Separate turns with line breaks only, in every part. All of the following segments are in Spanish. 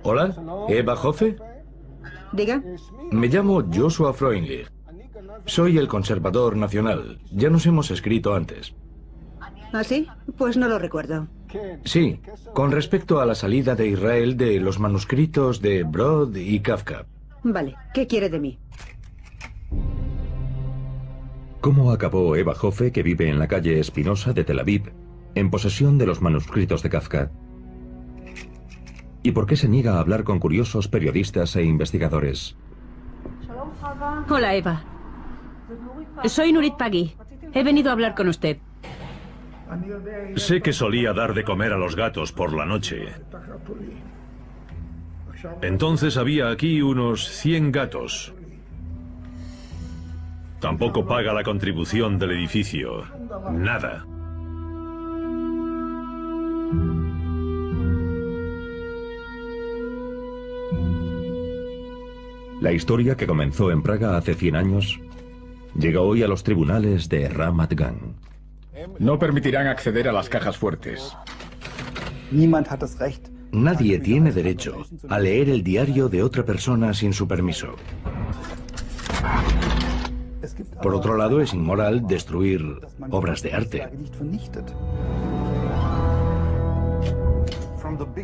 Hola, Eva Hoffe.
Diga.
Me llamo Joshua Freundlich. Soy el conservador nacional. Ya nos hemos escrito antes.
¿Ah, sí? Pues no lo recuerdo.
Sí, con respecto a la salida de Israel de los manuscritos de Brod y Kafka.
Vale, ¿qué quiere de mí?
¿Cómo acabó Eva Hoffe, que vive en la calle Espinosa de Tel Aviv, en posesión de los manuscritos de Kafka? ¿Y por qué se niega a hablar con curiosos periodistas e investigadores?
Hola, Eva. Soy Nurit Pagui. He venido a hablar con usted.
Sé que solía dar de comer a los gatos por la noche. Entonces había aquí unos 100 gatos. Tampoco paga la contribución del edificio. Nada.
La historia, que comenzó en Praga hace 100 años, llega hoy a los tribunales de Ramat Gan.
No permitirán acceder a las cajas fuertes.
Nadie tiene derecho a leer el diario de otra persona sin su permiso. Por otro lado, es inmoral destruir obras de arte.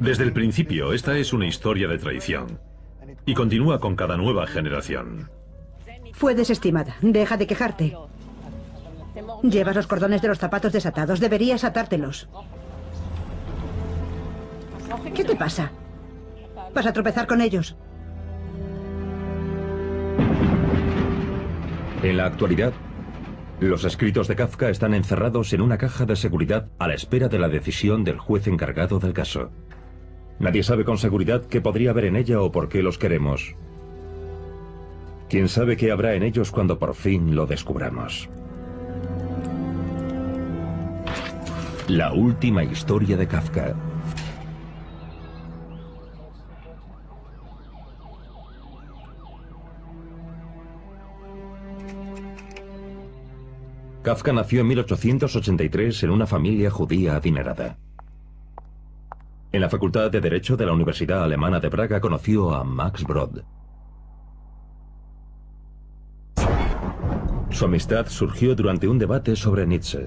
Desde el principio, esta es una historia de traición. Y continúa con cada nueva generación.
Fue desestimada. Deja de quejarte. Llevas los cordones de los zapatos desatados. Deberías atártelos. ¿Qué te pasa? ¿Vas a tropezar con ellos?
En la actualidad, los escritos de Kafka están encerrados en una caja de seguridad a la espera de la decisión del juez encargado del caso. Nadie sabe con seguridad qué podría haber en ella o por qué los queremos. ¿Quién sabe qué habrá en ellos cuando por fin lo descubramos? La última historia de Kafka. Kafka nació en 1883 en una familia judía adinerada. En la Facultad de Derecho de la Universidad Alemana de Praga conoció a Max Brod. Su amistad surgió durante un debate sobre Nietzsche.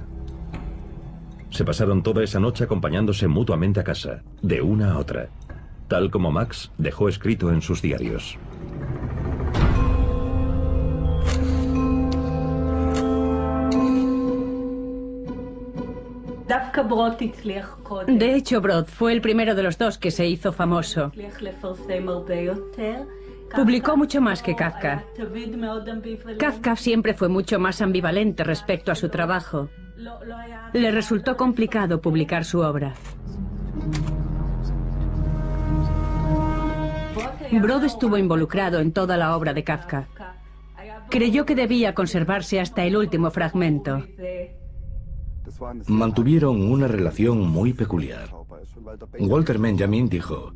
Se pasaron toda esa noche acompañándose mutuamente a casa, de una a otra, tal como Max dejó escrito en sus diarios.
De hecho, Brod fue el primero de los dos que se hizo famoso. Publicó mucho más que Kafka. Kafka siempre fue mucho más ambivalente respecto a su trabajo. Le resultó complicado publicar su obra. Brod estuvo involucrado en toda la obra de Kafka. Creyó que debía conservarse hasta el último fragmento.
Mantuvieron una relación muy peculiar. Walter Benjamin dijo: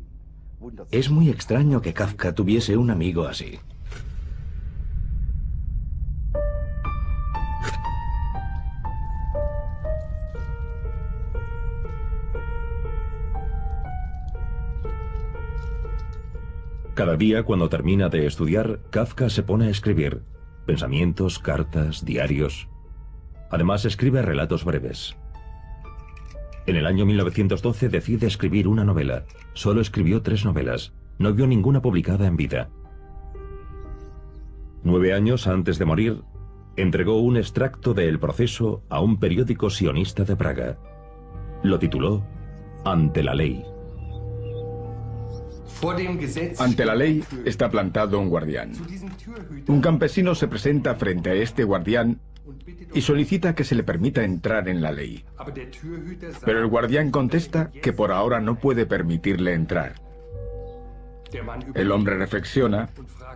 "Es muy extraño que Kafka tuviese un amigo así".
Cada día, cuando termina de estudiar, Kafka se pone a escribir pensamientos, cartas, diarios. Además, escribe relatos breves. En el año 1912 decide escribir una novela. Solo escribió 3 novelas. No vio ninguna publicada en vida. 9 años antes de morir, entregó un extracto de El Proceso a un periódico sionista de Praga. Lo tituló Ante la ley.
Ante la ley está plantado un guardián. Un campesino se presenta frente a este guardián y solicita que se le permita entrar en la ley. Pero el guardián contesta que por ahora no puede permitirle entrar. El hombre reflexiona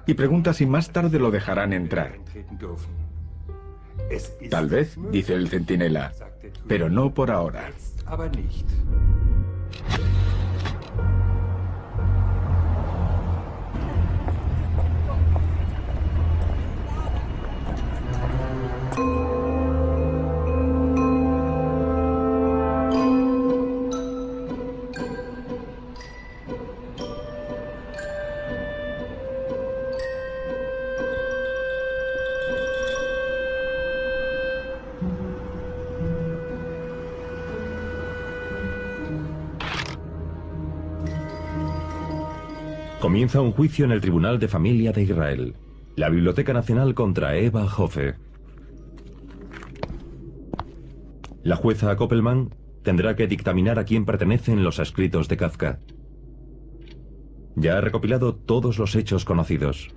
y pregunta si más tarde lo dejarán entrar. Tal vez, dice el centinela, pero no por ahora.
Comienza un juicio en el Tribunal de Familia de Israel, la Biblioteca Nacional contra Eva Hoffe. La jueza Koppelman tendrá que dictaminar a quién pertenecen los escritos de Kafka. Ya ha recopilado todos los hechos conocidos.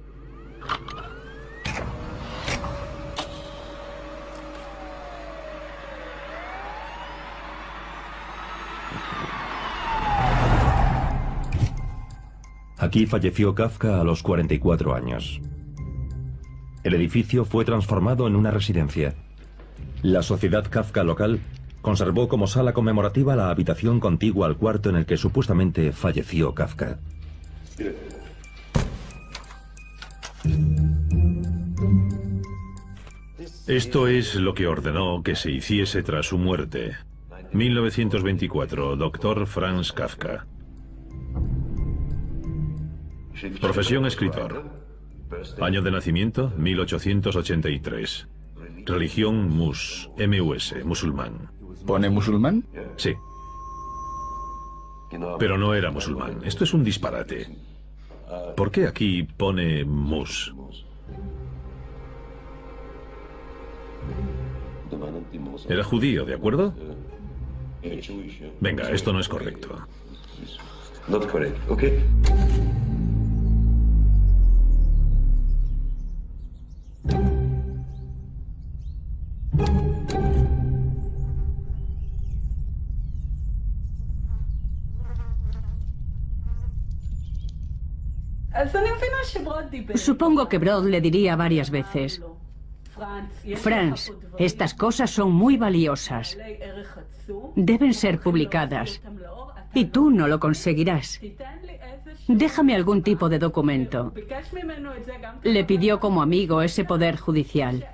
Aquí falleció Kafka a los 44 años. El edificio fue transformado en una residencia. La sociedad Kafka local conservó como sala conmemorativa la habitación contigua al cuarto en el que supuestamente falleció Kafka.
Esto es lo que ordenó que se hiciese tras su muerte. 1924, Dr. Franz Kafka. Profesión escritor. Año de nacimiento, 1883. Religión mus, M-U-S, musulmán.
¿Pone musulmán?
Sí. Pero no era musulmán. Esto es un disparate. ¿Por qué aquí pone mus? Era judío, ¿de acuerdo? Venga, esto no es correcto.
Not correct, okay?
Supongo que Brod le diría varias veces: Franz, estas cosas son muy valiosas. Deben ser publicadas. Y tú no lo conseguirás. Déjame algún tipo de documento. Le pidió como amigo ese poder judicial.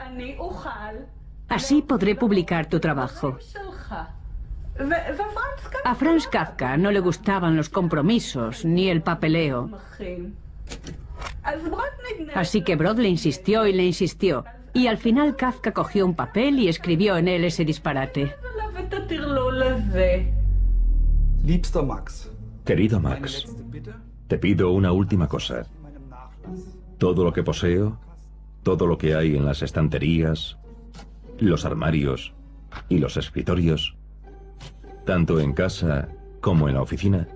Así podré publicar tu trabajo. A Franz Kafka no le gustaban los compromisos ni el papeleo. Así que Brod le insistió y le insistió. Y al final Kafka cogió un papel y escribió en él ese disparate.
Querido Max, te pido una última cosa. Todo lo que poseo, todo lo que hay en las estanterías, los armarios y los escritorios, tanto en casa como en la oficina,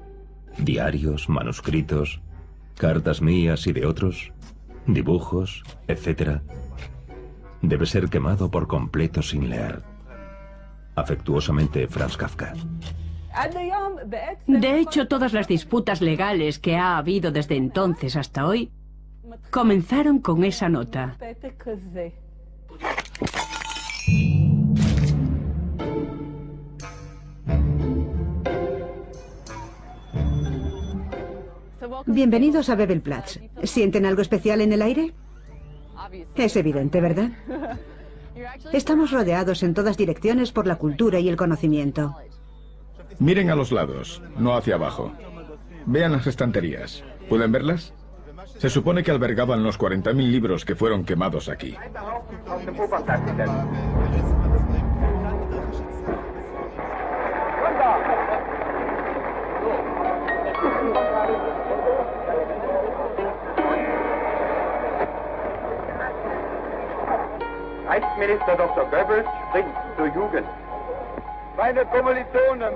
diarios, manuscritos, cartas mías y de otros, dibujos, etc., debe ser quemado por completo sin leer. Afectuosamente, Franz Kafka.
De hecho, todas las disputas legales que ha habido desde entonces hasta hoy comenzaron con esa nota.
Bienvenidos a Bebelplatz. ¿Sienten algo especial en el aire? Es evidente, ¿verdad? Estamos rodeados en todas direcciones por la cultura y el conocimiento.
Miren a los lados, no hacia abajo. Vean las estanterías. ¿Pueden verlas? Se supone que albergaban los 40.000 libros que fueron quemados aquí.
Reichsminister Dr. Goebbels spricht zur Jugend. Meine Kommilitonen,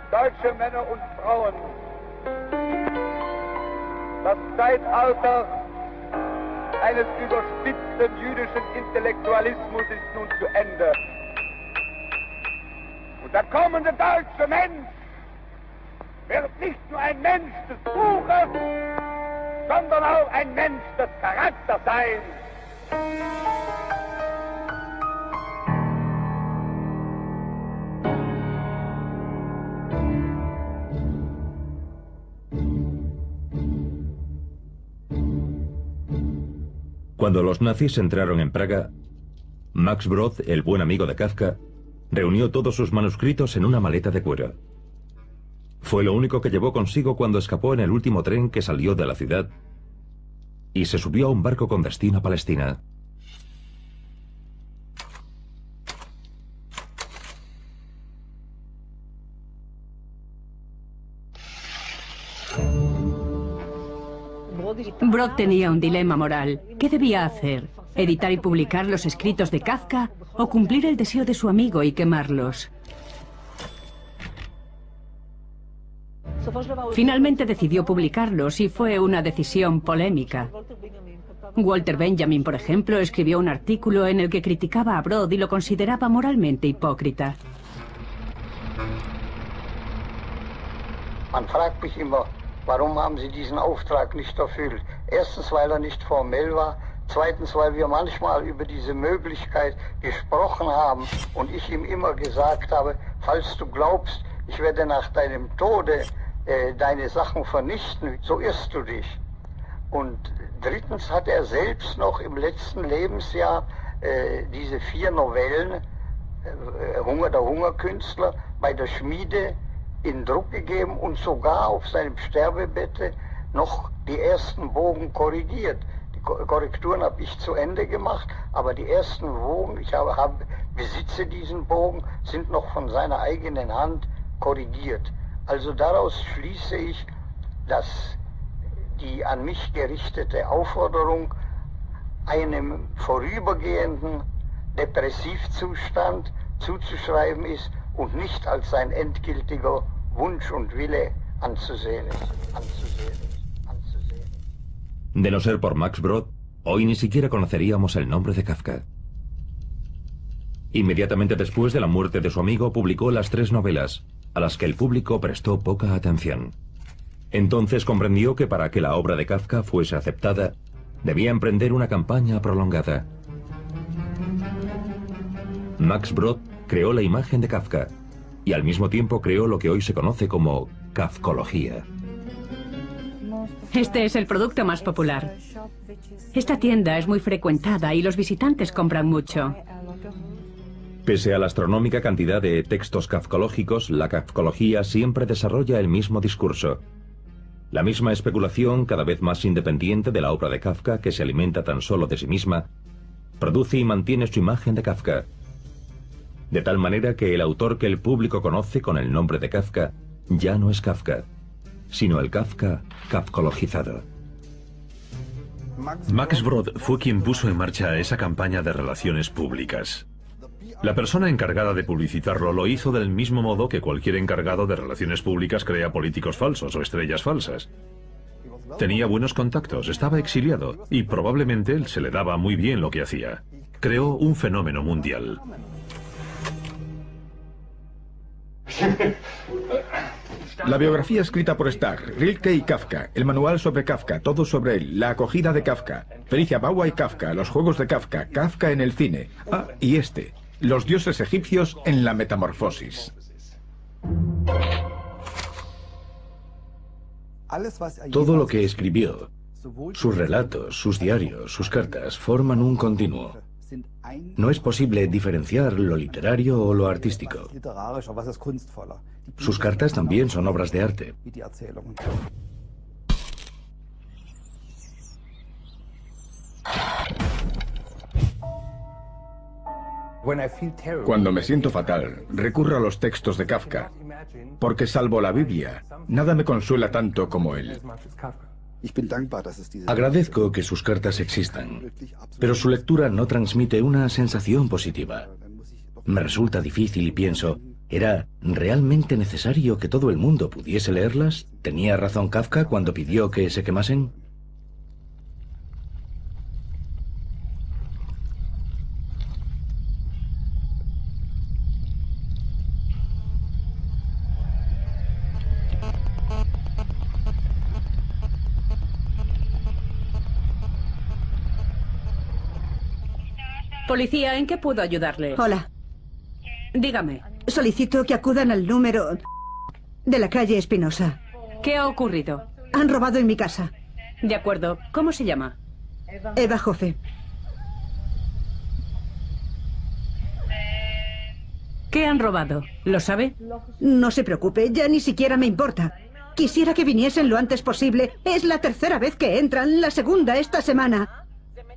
deutsche Männer und Frauen, das Zeitalter eines überspitzten jüdischen Intellektualismus ist nun zu Ende. Und der kommende deutsche Mensch wird nicht nur ein Mensch des Buches, sondern auch ein Mensch des Charakters sein.
Cuando los nazis entraron en Praga, Max Brod, el buen amigo de Kafka, reunió todos sus manuscritos en una maleta de cuero. Fue lo único que llevó consigo cuando escapó en el último tren que salió de la ciudad y se subió a un barco con destino a Palestina.
Brod tenía un dilema moral. ¿Qué debía hacer? ¿Editar y publicar los escritos de Kafka o cumplir el deseo de su amigo y quemarlos? Finalmente decidió publicarlos y fue una decisión polémica. Walter Benjamin, por ejemplo, escribió un artículo en el que criticaba a Brod y lo consideraba moralmente hipócrita.
Man fragt mich immer, warum haben Sie diesen Auftrag nicht erfüllt? Erstens, weil nicht formell war. Zweitens, weil wir manchmal über diese Möglichkeit gesprochen haben und ich ihm immer gesagt habe, falls du glaubst, ich werde nach deinem Tode deine Sachen vernichten, so irrst du dich. Und drittens hat er selbst noch im letzten Lebensjahr diese 4 Novellen, der Hungerkünstler, bei der Schmiede in Druck gegeben und sogar auf seinem Sterbebette noch die ersten Bogen korrigiert. Die Korrekturen habe ich zu Ende gemacht, aber die ersten Bogen, ich besitze diesen Bogen, sind noch von seiner eigenen Hand korrigiert. Also daraus schließe ich, dass die an mich gerichtete Aufforderung einem vorübergehenden Depressivzustand zuzuschreiben ist und nicht als ein endgültiger Wunsch und Wille anzusehen ist.
De no ser por Max Brod, hoy ni siquiera conoceríamos el nombre de Kafka. Inmediatamente después de la muerte de su amigo, publicó las 3 novelas, a las que el público prestó poca atención. Entonces comprendió que para que la obra de Kafka fuese aceptada, debía emprender una campaña prolongada. Max Brod creó la imagen de Kafka y al mismo tiempo creó lo que hoy se conoce como kafkología.
Este es el producto más popular. Esta tienda es muy frecuentada y los visitantes compran mucho.
Pese a la astronómica cantidad de textos kafkológicos, la kafkología siempre desarrolla el mismo discurso. La misma especulación, cada vez más independiente de la obra de Kafka, que se alimenta tan solo de sí misma, produce y mantiene su imagen de Kafka. De tal manera que el autor que el público conoce con el nombre de Kafka ya no es Kafka, sino el Kafka kafkologizado.
Max Brod fue quien puso en marcha esa campaña de relaciones públicas. La persona encargada de publicitarlo lo hizo del mismo modo que cualquier encargado de relaciones públicas crea políticos falsos o estrellas falsas. Tenía buenos contactos, estaba exiliado y probablemente se le daba muy bien lo que hacía. Creó un fenómeno mundial.
La biografía escrita por Starr, Rilke y Kafka, el manual sobre Kafka, todo sobre él, la acogida de Kafka, Felicia Bawa y Kafka, los juegos de Kafka, Kafka en el cine. Ah, y los dioses egipcios en la metamorfosis.
Todo lo que escribió, sus relatos, sus diarios, sus cartas, forman un continuo. No es posible diferenciar lo literario o lo artístico. Sus cartas también son obras de arte.
Cuando me siento fatal, recurro a los textos de Kafka, porque salvo la Biblia, nada me consuela tanto como él.
Agradezco que sus cartas existan, pero su lectura no transmite una sensación positiva. Me resulta difícil y pienso, ¿era realmente necesario que todo el mundo pudiese leerlas? ¿Tenía razón Kafka cuando pidió que se quemasen?
Policía, ¿en qué puedo ayudarle?
Hola.
Dígame.
Solicito que acudan al número de la calle Espinosa.
¿Qué ha ocurrido?
Han robado en mi casa.
De acuerdo. ¿Cómo se llama?
Eva Joffe.
¿Qué han robado? ¿Lo sabe?
No se preocupe, ya ni siquiera me importa. Quisiera que viniesen lo antes posible. Es la 3ª vez que entran, la 2ª esta semana.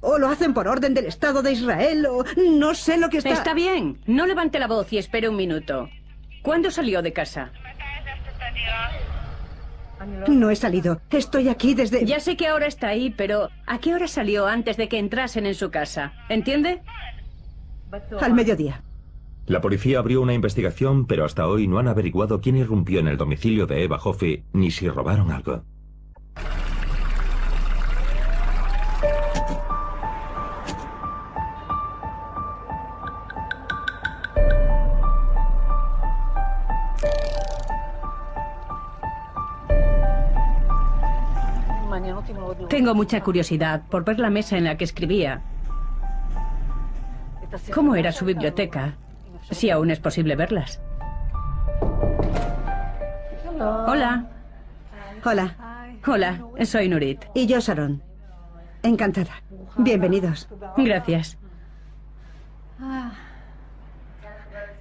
O lo hacen por orden del Estado de Israel, o no sé lo que está...
Está bien. No levante la voz y espere un minuto. ¿Cuándo salió de casa?
No he salido. Estoy aquí desde...
Ya sé que ahora está ahí, pero ¿a qué hora salió antes de que entrasen en su casa? ¿Entiende?
Al mediodía.
La policía abrió una investigación, pero hasta hoy no han averiguado quién irrumpió en el domicilio de Eva Joffe ni si robaron algo.
Tengo mucha curiosidad por ver la mesa en la que escribía. ¿Cómo era su biblioteca? Si aún es posible verlas. Hola.
Hola.
Hola, soy Nurit.
Y yo, Sharon. Encantada. Bienvenidos.
Gracias.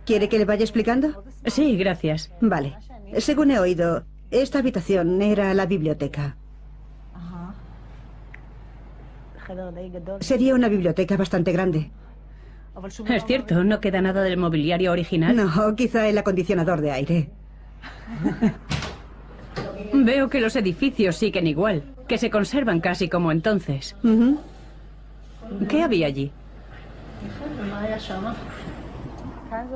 ¿Quiere que le vaya explicando?
Sí, gracias.
Vale. Según he oído, esta habitación era la biblioteca. Sería una biblioteca bastante grande.
Es cierto, no queda nada del mobiliario original.
No, quizá el acondicionador de aire.
Veo que los edificios siguen igual, que se conservan casi como entonces. ¿Qué había allí?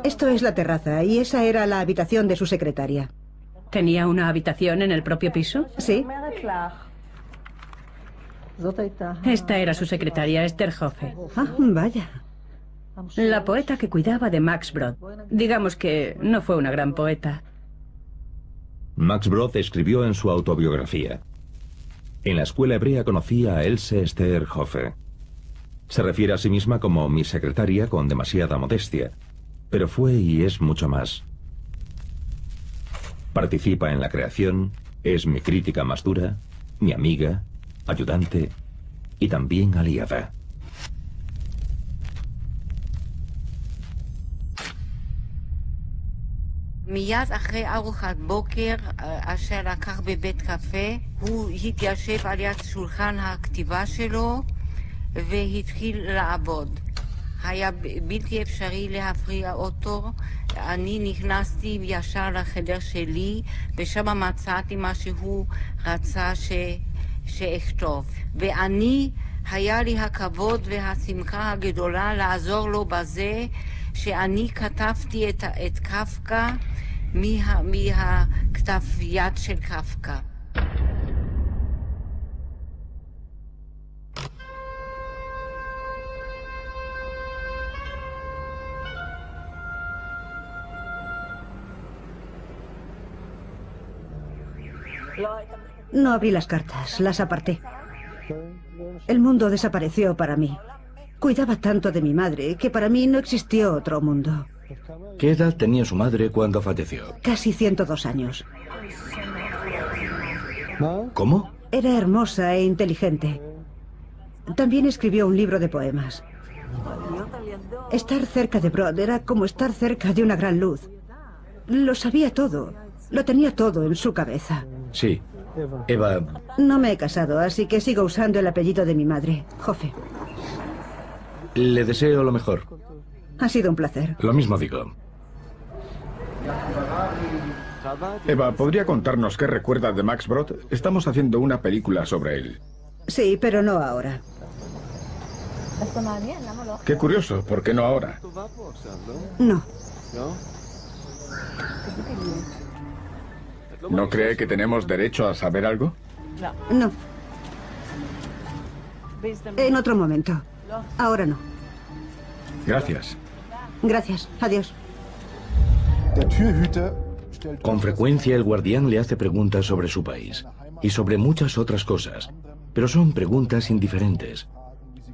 Esto es la terraza y esa era la habitación de su secretaria.
¿Tenía una habitación en el propio piso?
Sí.
Esta era su secretaria, Esther Joffe.
Ah, vaya.
La poeta que cuidaba de Max Brod. Digamos que no fue una gran poeta.
Max Brod escribió en su autobiografía: en la escuela hebrea conocí a Else Esther Joffe. Se refiere a sí misma como mi secretaria con demasiada modestia, pero fue y es mucho más. Participa en la creación, es mi crítica más dura, mi amiga, ayudante y también aliada.
מיד אחרי ארוחת בוקר אשר לקח בבית קפה, הוא התיישב על יד שולחן הכתיבה שלו והתחיל לעבוד. היה בלתי אפשרי להפריע אותו. אני נכנסתי ישר לחדר שלי ושם מצאתי מה שהוא רצה שאכתוב. ואני, היה לי הכבוד והשמחה הגדולה לעזור לו בזה שאני כתבתי את קפקא מהכתב יד של קפקא.
No abrí las cartas, las aparté. El mundo desapareció para mí. Cuidaba tanto de mi madre que para mí no existió otro mundo.
¿Qué edad tenía su madre cuando falleció?
Casi 102 años.
¿Cómo?
Era hermosa e inteligente. También escribió un libro de poemas. Estar cerca de Brod era como estar cerca de una gran luz. Lo sabía todo. Lo tenía todo en su cabeza.
Sí. Eva...
No me he casado, así que sigo usando el apellido de mi madre, Joffe.
Le deseo lo mejor.
Ha sido un placer.
Lo mismo digo.
Eva, ¿podría contarnos qué recuerda de Max Brod? Estamos haciendo una película sobre él.
Sí, pero no ahora.
Qué curioso, ¿por qué no ahora?
No.
¿No cree que tenemos derecho a saber algo?
No. En otro momento. Ahora no.
Gracias.
Gracias. Adiós.
Con frecuencia el guardián le hace preguntas sobre su país y sobre muchas otras cosas, pero son preguntas indiferentes.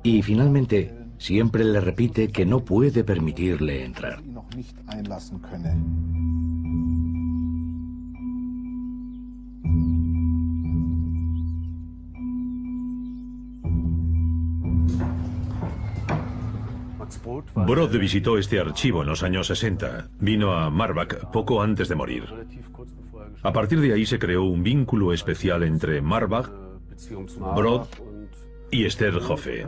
Y finalmente siempre le repite que no puede permitirle entrar.
Brod visitó este archivo en los años 60. Vino a Marbach poco antes de morir. A partir de ahí se creó un vínculo especial entre Marbach, Brod y Esther Joffe.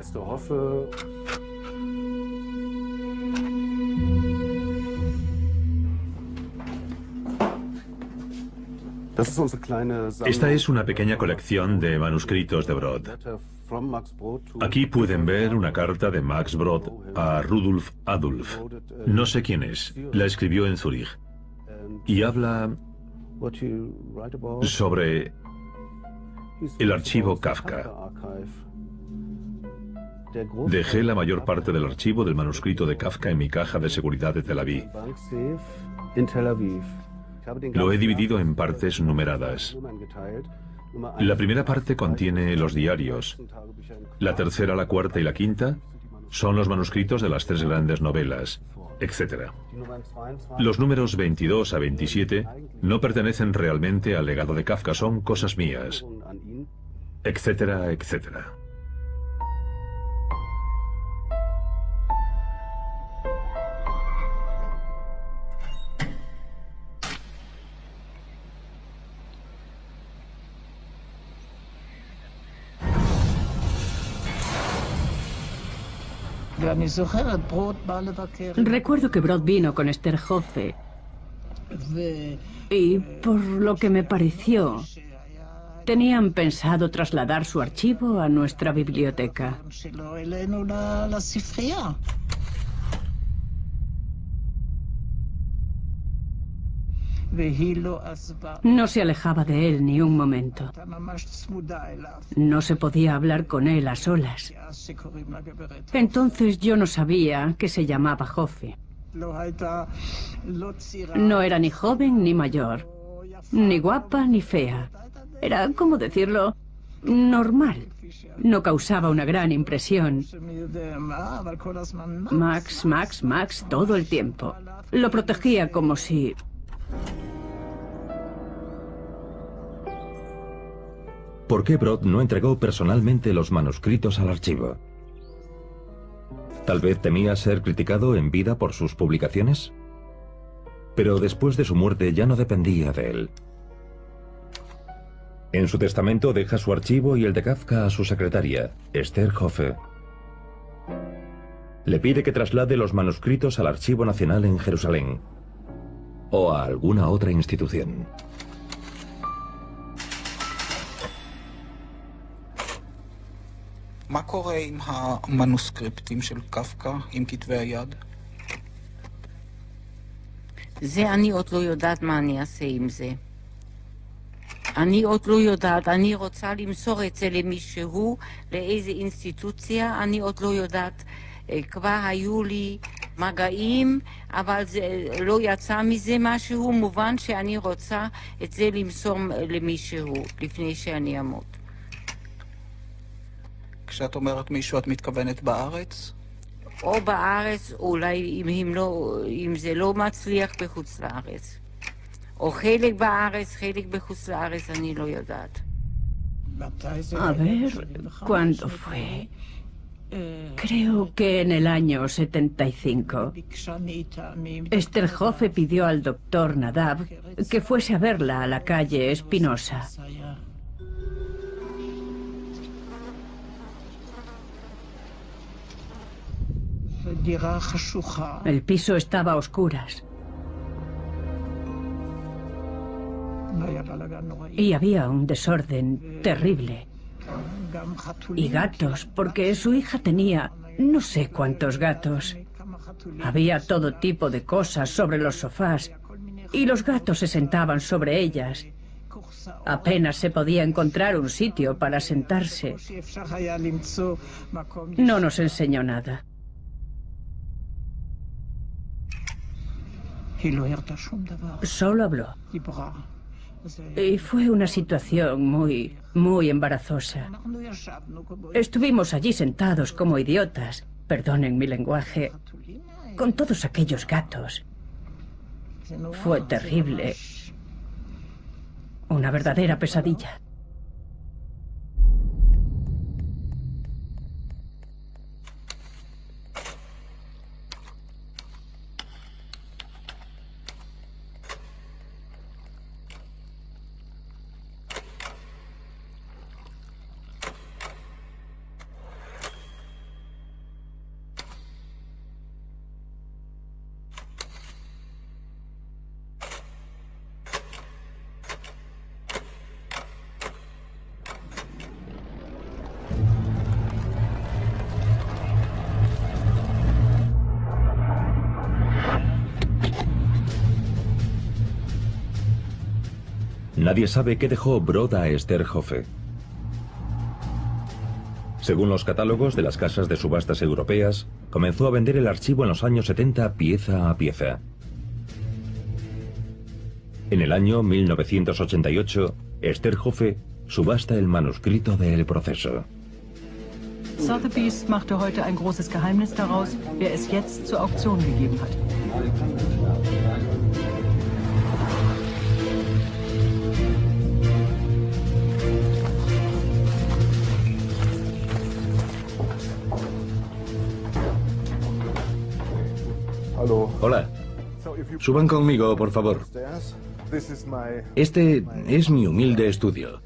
Esta es una pequeña colección de manuscritos de Brod. Aquí pueden ver una carta de Max Brod a Rudolf Adolf. No sé quién es. La escribió en Zúrich. Y habla sobre el archivo Kafka. Dejé la mayor parte del archivo del manuscrito de Kafka en mi caja de seguridad de Tel Aviv. Lo he dividido en partes numeradas. La primera parte contiene los diarios. La tercera, la cuarta y la quinta son los manuscritos de las 3 grandes novelas, etc. Los números 22 a 27 no pertenecen realmente al legado de Kafka, son cosas mías, etcétera, etcétera.
Recuerdo que Brod vino con Esther Hoffe y, por lo que me pareció, tenían pensado trasladar su archivo a nuestra biblioteca. No se alejaba de él ni un momento. No se podía hablar con él a solas. Entonces yo no sabía que se llamaba Hoffe. No era ni joven ni mayor, ni guapa ni fea. Era, ¿cómo decirlo?, normal. No causaba una gran impresión. Max, Max, Max, todo el tiempo. Lo protegía como si...
¿Por qué Brod no entregó personalmente los manuscritos al archivo? ¿Tal vez temía ser criticado en vida por sus publicaciones? Pero después de su muerte ya no dependía de él. En su testamento deja su archivo y el de Kafka a su secretaria, Esther Hoffe. Le pide que traslade los manuscritos al Archivo Nacional en Jerusalén o a alguna otra institución.
מה קורה עם המנוסקריפטים של קפקא, עם כתבי היד?
זה אני עוד לא יודעת מה אני אעשה עם זה. אני עוד לא יודעת, אני רוצה למסור את זה למישהו, לאיזה אינסטיטוציה, אני עוד לא יודעת. כבר היו לי מגעים, אבל זה לא יצא מזה משהו, מובן שאני רוצה את זה למסור למישהו לפני שאני אמות.
כשאת אומרת מישהו, את מתכוונת בארץ?
או בארץ, אולי אם זה לא מצליח בחוץ לארץ. או חלק בארץ, חלק בחוץ לארץ, אני לא יודעת.
A ver, ¿cuándo fue? Creo que en el año 75. Esther Hoffe pidió al doctor Nadav que fuese a verla a la calle Espinosa. El piso estaba a oscuras. Y había un desorden terrible. Y gatos, porque su hija tenía no sé cuántos gatos. Había todo tipo de cosas sobre los sofás y los gatos se sentaban sobre ellas. Apenas se podía encontrar un sitio para sentarse. No nos enseñó nada. Solo habló. Y fue una situación muy embarazosa. Estuvimos allí sentados como idiotas, perdonen mi lenguaje, con todos aquellos gatos. Fue terrible. Una verdadera pesadilla.
Nadie sabe qué dejó Brod a Esther Hoffe. Según los catálogos de las casas de subastas europeas, comenzó a vender el archivo en los años 70 pieza a pieza. En el año 1988, Esther Hoffe subasta el manuscrito de El Proceso.
Sotheby's machte heute ein großes Geheimnis daraus, wer es jetzt zur Auktion gegeben hat.
Hola. Suban conmigo, por favor. Este es mi humilde estudio.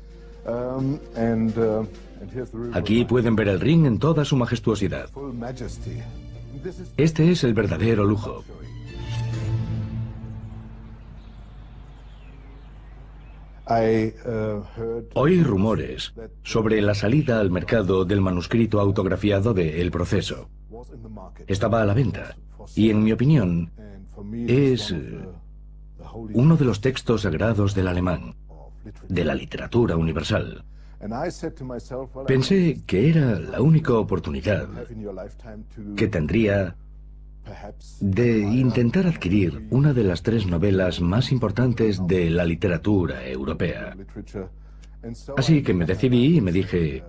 Aquí pueden ver el ring en toda su majestuosidad. Este es el verdadero lujo. Oí rumores sobre la salida al mercado del manuscrito autografiado de El Proceso. Estaba a la venta y, en mi opinión, es uno de los textos sagrados del alemán, de la literatura universal. Pensé que era la única oportunidad que tendría de intentar adquirir una de las 3 novelas más importantes de la literatura europea. Así que me decidí y me dije,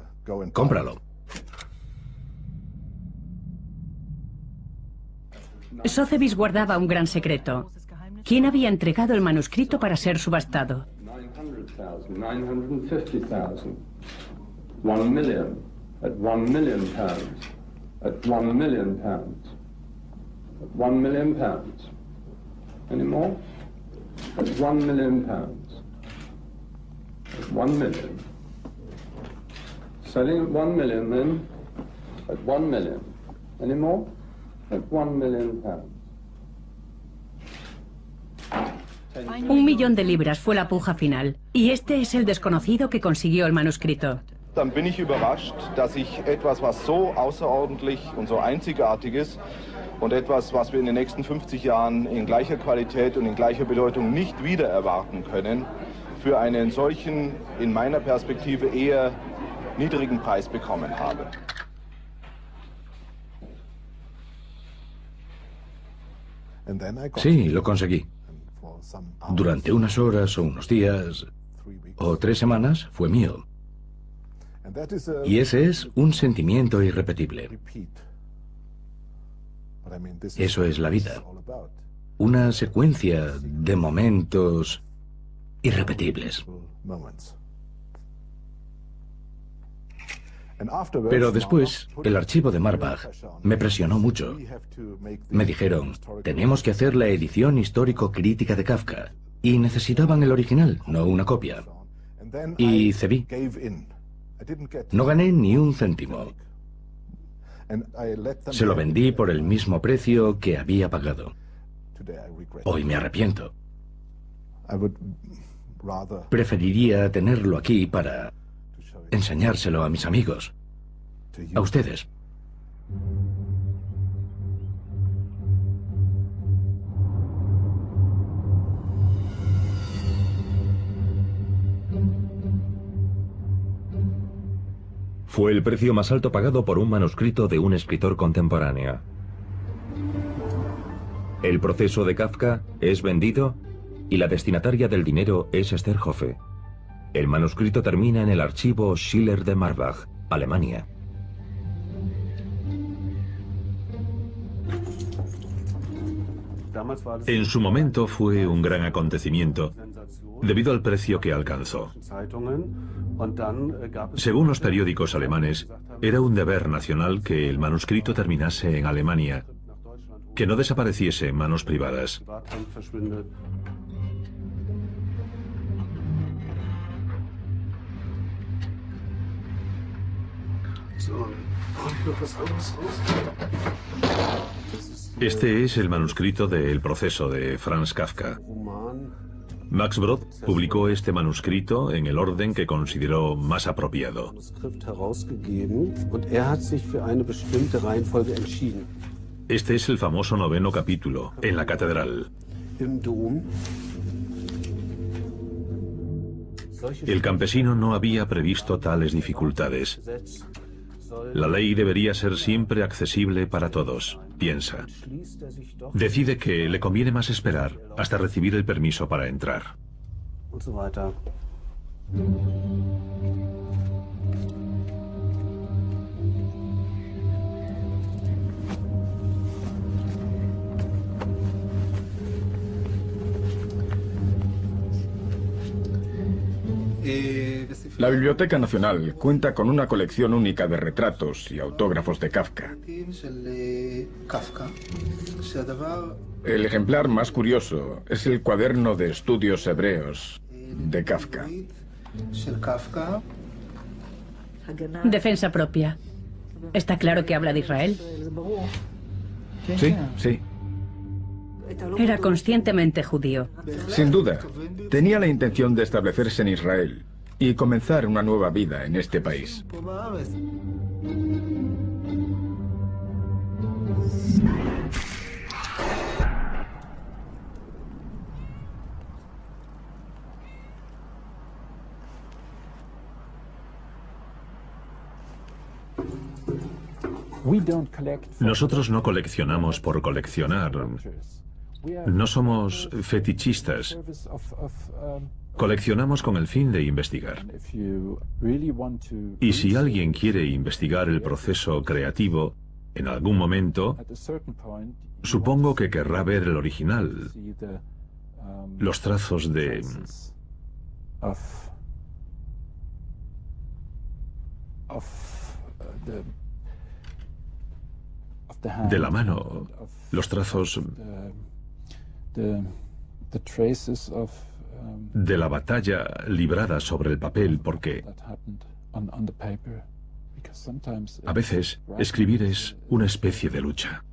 cómpralo.
Sotheby's guardaba un gran secreto. ¿Quién había entregado el manuscrito para ser subastado?
950,000. 1 million. At 1 million pounds. At 1 million pounds. At 1 million pounds. Any more? At 1 million pounds. At 1 million. Selling at 1 million then. At 1 million. Any more? At 1 million pounds.
1 millón de libras fue la puja final. Y este es el desconocido que consiguió el manuscrito.
Dann bin ich überrascht, dass ich etwas, was so außerordentlich und so einzigartig ist und etwas, was wir in den nächsten 50 Jahren in gleicher Qualität und in gleicher Bedeutung nicht wieder erwarten können, für einen solchen, in meiner Perspektive eher niedrigen Preis bekommen habe.
Sí, lo conseguí. Durante unas horas o unos días o 3 semanas fue mío. Y ese es un sentimiento irrepetible. Eso es la vida. Una secuencia de momentos irrepetibles. Pero después, el archivo de Marbach me presionó mucho. Me dijeron, tenemos que hacer la edición histórico-crítica de Kafka. Y necesitaban el original, no una copia. Y cedí. No gané ni un céntimo. Se lo vendí por el mismo precio que había pagado. Hoy me arrepiento. Preferiría tenerlo aquí para enseñárselo a mis amigos, a ustedes.
Fue el precio más alto pagado por un manuscrito de un escritor contemporáneo. El proceso de Kafka es vendido y la destinataria del dinero es Esther Hoffe. El manuscrito termina en el archivo Schiller de Marbach, Alemania.
En su momento fue un gran acontecimiento, debido al precio que alcanzó. Según los periódicos alemanes, era un deber nacional que el manuscrito terminase en Alemania, que no desapareciese en manos privadas. Este es el manuscrito de El Proceso de Franz Kafka. Max Brod publicó este manuscrito en el orden que consideró más apropiado. Este es el famoso 9º capítulo, en la catedral. El campesino no había previsto tales dificultades. La ley debería ser siempre accesible para todos, piensa. Decide que le conviene más esperar hasta recibir el permiso para entrar.
La Biblioteca Nacional cuenta con una colección única de retratos y autógrafos de Kafka. El ejemplar más curioso es el cuaderno de estudios hebreos de Kafka.
Defensa propia. ¿Está claro que habla de Israel?
Sí, sí.
Era conscientemente judío.
Sin duda. Tenía la intención de establecerse en Israel y comenzar una nueva vida en este país.
Nosotros no coleccionamos por coleccionar. No somos fetichistas. Coleccionamos con el fin de investigar. Y si alguien quiere investigar el proceso creativo, en algún momento, supongo que querrá ver el original, los trazos de la mano, los trazos de la batalla librada sobre el papel, porque a veces escribir es una especie de lucha.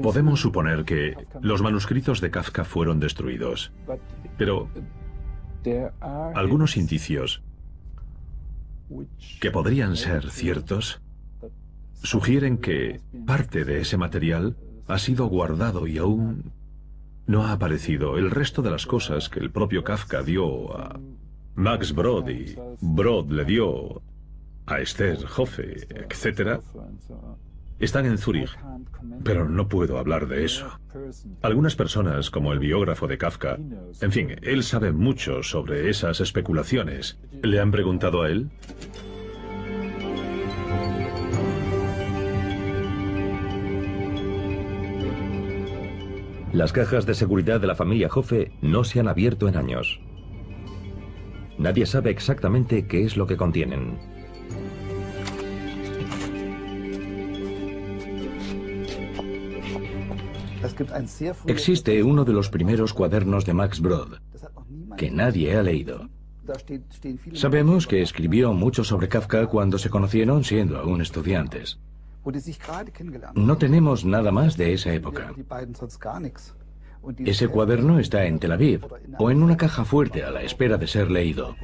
Podemos suponer que los manuscritos de Kafka fueron destruidos, pero algunos indicios que podrían ser ciertos sugieren que parte de ese material ha sido guardado y aún no ha aparecido. El resto de las cosas que el propio Kafka dio a Max Brod y Brod le dio a Esther Hoffe, etc., están en Zúrich, pero no puedo hablar de eso. Algunas personas, como el biógrafo de Kafka, en fin, él sabe mucho sobre esas especulaciones. ¿Le han preguntado a él?
Las cajas de seguridad de la familia Hoffe no se han abierto en años. Nadie sabe exactamente qué es lo que contienen.
Existe uno de los primeros cuadernos de Max Brod, que nadie ha leído. Sabemos que escribió mucho sobre Kafka cuando se conocieron siendo aún estudiantes. No tenemos nada más de esa época. Ese cuaderno está en Tel Aviv, o en una caja fuerte a la espera de ser leído.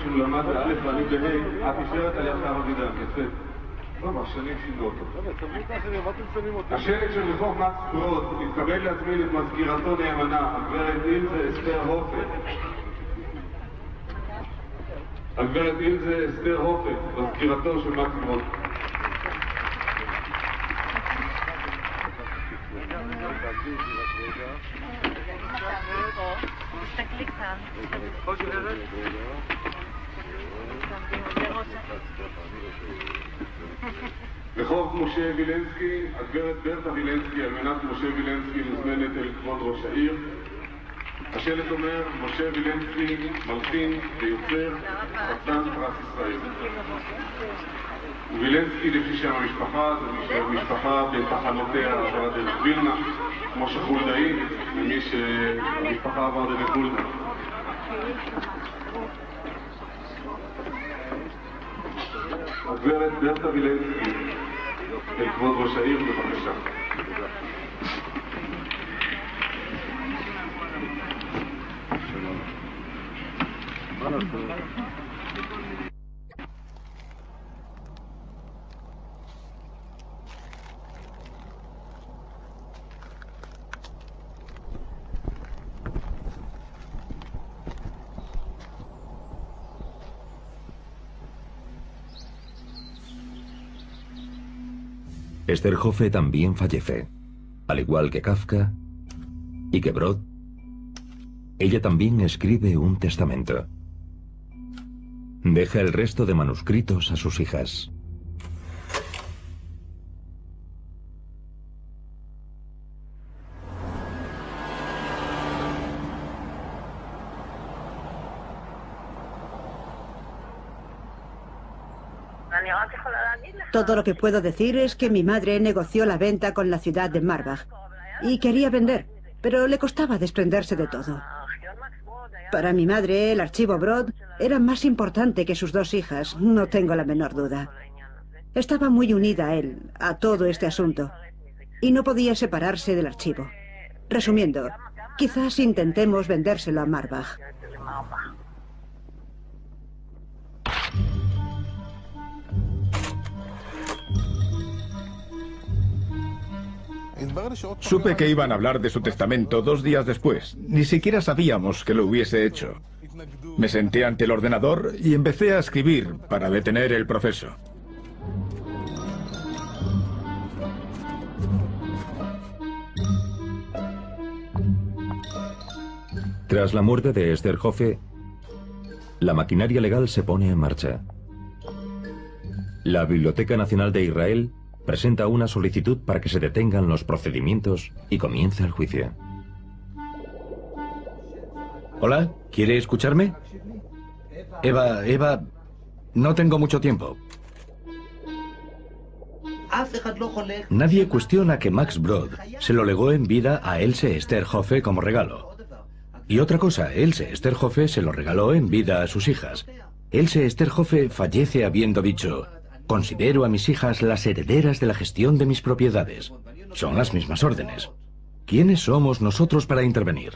שהוא למד באלף ואני בה' את נשארת על יחר אבידם, יפה. רוב השנים שינו אותו. השלט של רחוב מקס ברוד מתכבד להזמין את מזכירתו נאמנה, הגברת אילזה אסתר הופה. הגברת אילזה אסתר הופה, מזכירתו של מקס ברוד. רחוב משה וילנסקי, הגברת ברטה וילנסקי, אלמנת משה וילנסקי, מוזמנת אל כבוד ראש העיר. השלט אומר, משה וילנסקי, מלחין ויוצר, חתן פרס ישראל. וילנסקי לפי שם המשפחה, זו משפחה בתחנותיה עברה דרך וילנה, כמו שחולדאי, למי שהמשפחה עברה דרך חולדה. הגברת ברטה וילנסקי, כבוד ראש העיר, בבקשה.
Esterhofe también fallece, al igual que Kafka y que Brod. Ella también escribe un testamento. Deja el resto de manuscritos a sus hijas.
Todo lo que puedo decir es que mi madre negoció la venta con la ciudad de Marbach y quería vender, pero le costaba desprenderse de todo. Para mi madre, el archivo Brod era más importante que sus dos hijas, no tengo la menor duda. Estaba muy unida a él, a todo este asunto, y no podía separarse del archivo. Resumiendo, quizás intentemos vendérselo a Marbach.
Supe que iban a hablar de su testamento 2 días después. Ni siquiera sabíamos que lo hubiese hecho. Me senté ante el ordenador y empecé a escribir para detener el proceso.
Tras la muerte de Esterhofe, la maquinaria legal se pone en marcha. La Biblioteca Nacional de Israel presenta una solicitud para que se detengan los procedimientos y comience el juicio.
Hola, ¿quiere escucharme? Eva, no tengo mucho tiempo. Nadie cuestiona que Max Brod se lo legó en vida a Else Esterhofe como regalo. Y otra cosa, Else Esterhofe se lo regaló en vida a sus hijas. Else Esterhofe fallece habiendo dicho: considero a mis hijas las herederas de la gestión de mis propiedades. Son las mismas órdenes. ¿Quiénes somos nosotros para intervenir?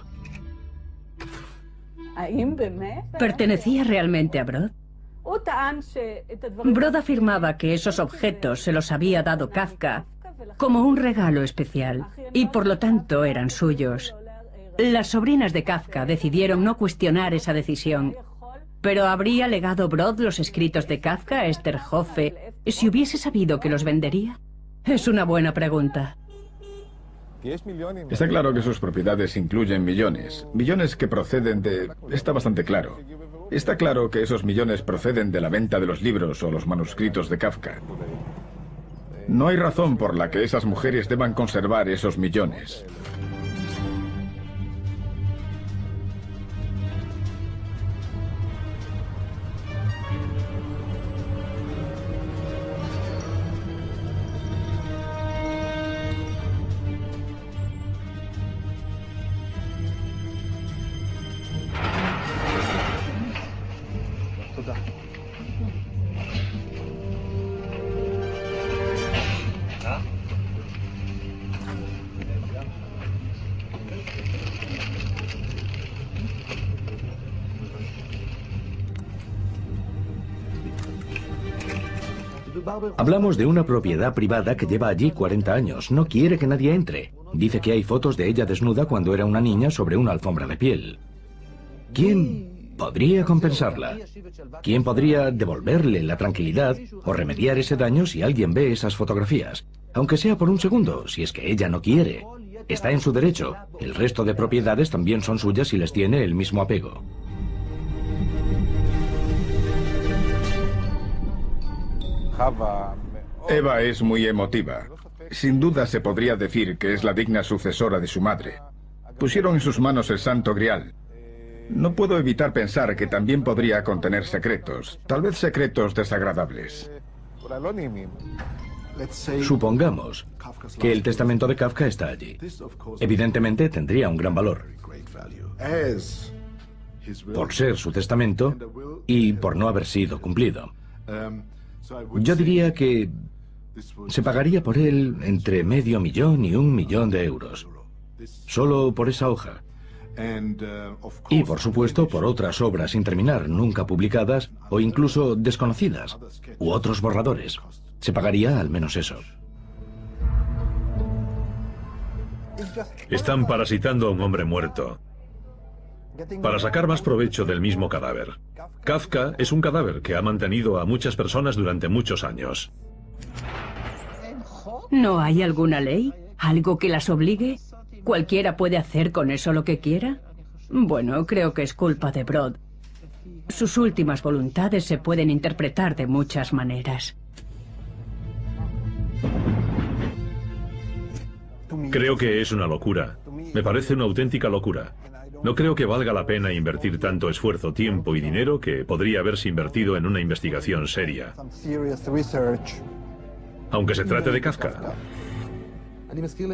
¿Pertenecía realmente a Brod? Brod afirmaba que esos objetos se los había dado Kafka como un regalo especial y por lo tanto eran suyos. Las sobrinas de Kafka decidieron no cuestionar esa decisión. ¿Pero habría legado Brod los escritos de Kafka a Esterhofe si hubiese sabido que los vendería? Es una buena pregunta.
Está claro que sus propiedades incluyen millones. Millones que proceden de... Está bastante claro. Está claro que esos millones proceden de la venta de los libros o los manuscritos de Kafka. No hay razón por la que esas mujeres deban conservar esos millones.
Hablamos de una propiedad privada que lleva allí 40 años. No quiere que nadie entre. Dice que hay fotos de ella desnuda cuando era una niña sobre una alfombra de piel. ¿Quién podría compensarla? ¿Quién podría devolverle la tranquilidad o remediar ese daño si alguien ve esas fotografías? Aunque sea por un segundo, si es que ella no quiere. Está en su derecho. El resto de propiedades también son suyas y les tiene el mismo apego.
Eva es muy emotiva. Sin duda se podría decir que es la digna sucesora de su madre. Pusieron en sus manos el Santo Grial. No puedo evitar pensar que también podría contener secretos, tal vez secretos desagradables.
Supongamos que el testamento de Kafka está allí. Evidentemente tendría un gran valor. Por ser su testamento y por no haber sido cumplido. Yo diría que se pagaría por él entre $500,000 y $1 millón de euros. Solo por esa hoja. Y, por supuesto, por otras obras sin terminar, nunca publicadas o incluso desconocidas, u otros borradores. Se pagaría al menos eso.
Están parasitando a un hombre muerto para sacar más provecho del mismo cadáver. Kafka es un cadáver que ha mantenido a muchas personas durante muchos años.
¿No hay alguna ley? ¿Algo que las obligue? ¿Cualquiera puede hacer con eso lo que quiera? Bueno, creo que es culpa de Brod. Sus últimas voluntades se pueden interpretar de muchas maneras.
Creo que es una locura. Me parece una auténtica locura. No creo que valga la pena invertir tanto esfuerzo, tiempo y dinero que podría haberse invertido en una investigación seria. Aunque se trate de Kafka.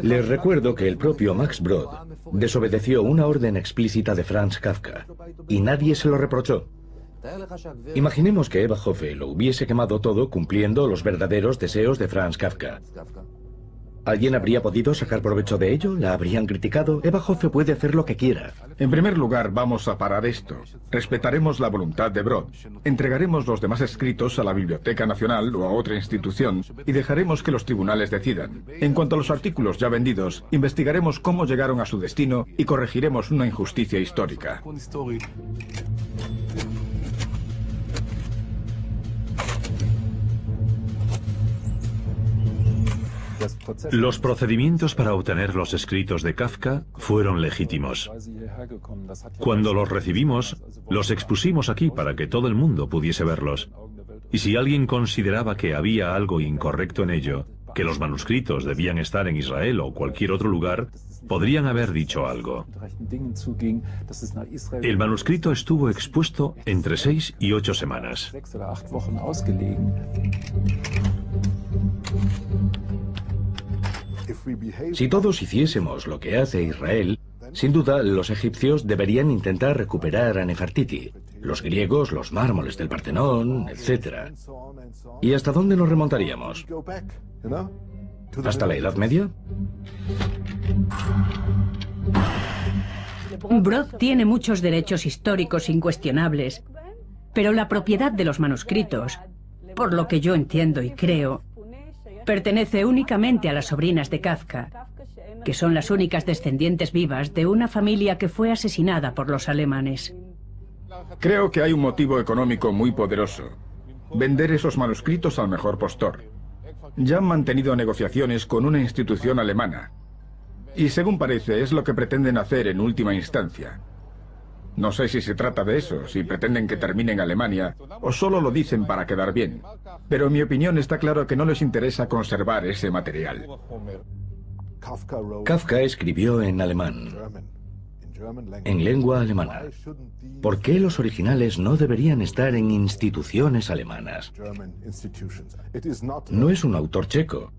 Les recuerdo que el propio Max Brod desobedeció una orden explícita de Franz Kafka, y nadie se lo reprochó. Imaginemos que Eva Hoffe lo hubiese quemado todo cumpliendo los verdaderos deseos de Franz Kafka. ¿Alguien habría podido sacar provecho de ello? ¿La habrían criticado? Eva Hoffe puede hacer lo que quiera.
En primer lugar, vamos a parar esto. Respetaremos la voluntad de Brod. Entregaremos los demás escritos a la Biblioteca Nacional o a otra institución y dejaremos que los tribunales decidan. En cuanto a los artículos ya vendidos, investigaremos cómo llegaron a su destino y corregiremos una injusticia histórica.
Los procedimientos para obtener los escritos de Kafka fueron legítimos. Cuando los recibimos, los expusimos aquí para que todo el mundo pudiese verlos. Y si alguien consideraba que había algo incorrecto en ello, que los manuscritos debían estar en Israel o cualquier otro lugar, podrían haber dicho algo. El manuscrito estuvo expuesto entre 6 y 8 semanas.
Si todos hiciésemos lo que hace Israel, sin duda los egipcios deberían intentar recuperar a Nefertiti, los griegos los mármoles del Partenón, etc. ¿Y hasta dónde nos remontaríamos? ¿Hasta la Edad Media?
Brod tiene muchos derechos históricos incuestionables, pero la propiedad de los manuscritos, por lo que yo entiendo y creo, pertenece únicamente a las sobrinas de Kafka, que son las únicas descendientes vivas de una familia que fue asesinada por los alemanes.
Creo que hay un motivo económico muy poderoso. Vender esos manuscritos al mejor postor. Ya han mantenido negociaciones con una institución alemana. Y según parece, es lo que pretenden hacer en última instancia. No sé si se trata de eso, si pretenden que termine en Alemania, o solo lo dicen para quedar bien. Pero en mi opinión está claro que no les interesa conservar ese material.
Kafka escribió en alemán, en lengua alemana. ¿Por qué los originales no deberían estar en instituciones alemanas? No es un autor checo,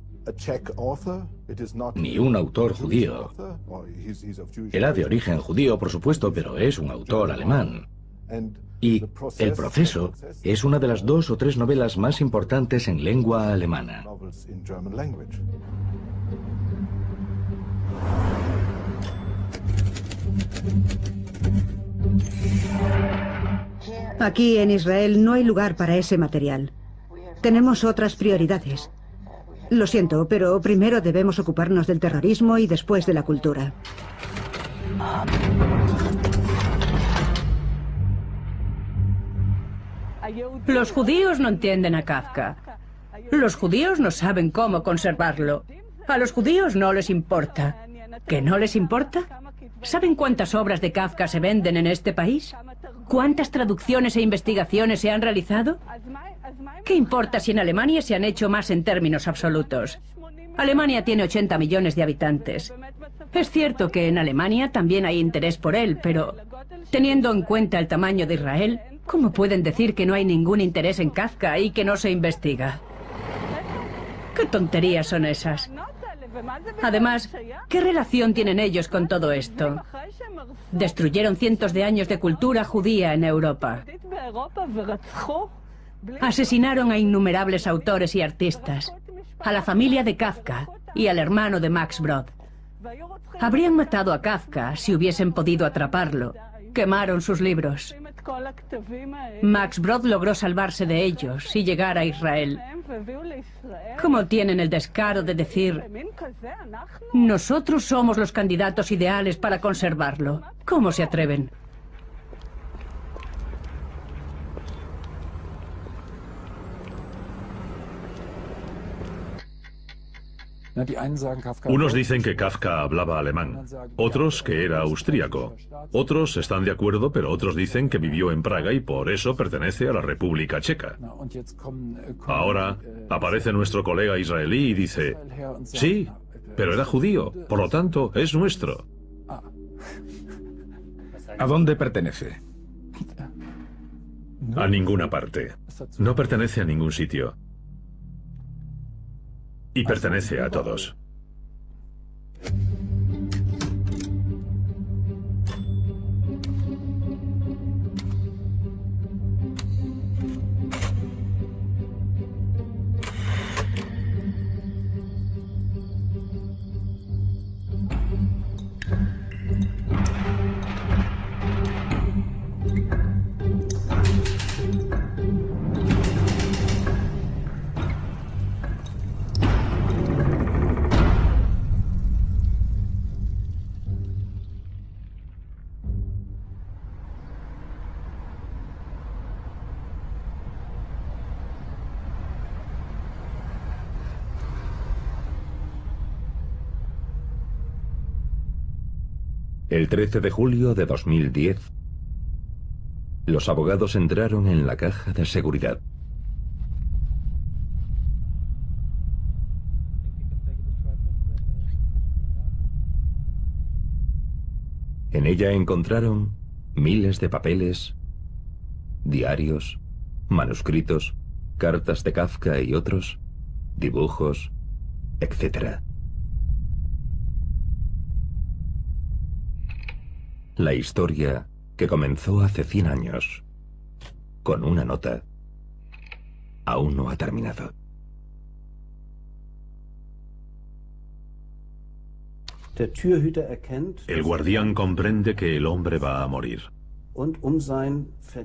ni un autor judío. Era de origen judío, por supuesto, pero es un autor alemán. Y El proceso es una de las 2 o 3 novelas más importantes en lengua alemana.
Aquí en Israel no hay lugar para ese material. Tenemos otras prioridades. Lo siento, pero primero debemos ocuparnos del terrorismo y después de la cultura.
Los judíos no entienden a Kafka. Los judíos no saben cómo conservarlo. A los judíos no les importa. ¿Que no les importa? ¿Saben cuántas obras de Kafka se venden en este país? ¿Cuántas traducciones e investigaciones se han realizado? ¿Qué importa si en Alemania se han hecho más en términos absolutos? Alemania tiene 80 millones de habitantes. Es cierto que en Alemania también hay interés por él, pero teniendo en cuenta el tamaño de Israel, ¿cómo pueden decir que no hay ningún interés en Kafka y que no se investiga? ¿Qué tonterías son esas? Además, ¿qué relación tienen ellos con todo esto? Destruyeron cientos de años de cultura judía en Europa. Asesinaron a innumerables autores y artistas, a la familia de Kafka y al hermano de Max Brod. Habrían matado a Kafka si hubiesen podido atraparlo. Quemaron sus libros. Max Brod logró salvarse de ellos y llegar a Israel. ¿Cómo tienen el descaro de decir: nosotros somos los candidatos ideales para conservarlo? ¿Cómo se atreven?
Unos dicen que Kafka hablaba alemán, otros que era austríaco. Otros están de acuerdo, pero otros dicen que vivió en Praga y por eso pertenece a la República Checa. Ahora aparece nuestro colega israelí y dice: sí, pero era judío, por lo tanto es nuestro.
¿A dónde pertenece?
A ninguna parte. No pertenece a ningún sitio. Y pertenece a todos.
El 13 de julio de 2010, los abogados entraron en la caja de seguridad. En ella encontraron miles de papeles, diarios, manuscritos, cartas de Kafka y otros, dibujos, etc. La historia que comenzó hace 100 años, con una nota, aún no ha terminado.
El guardián comprende que el hombre va a morir.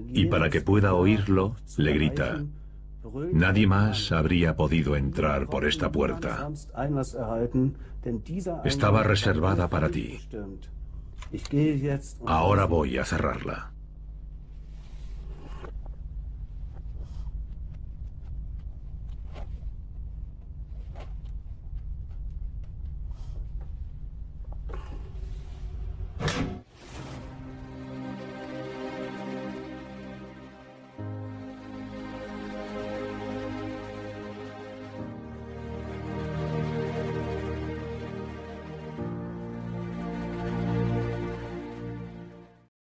Y para que pueda oírlo, le grita: nadie más habría podido entrar por esta puerta. Estaba reservada para ti. Ahora voy a cerrarla.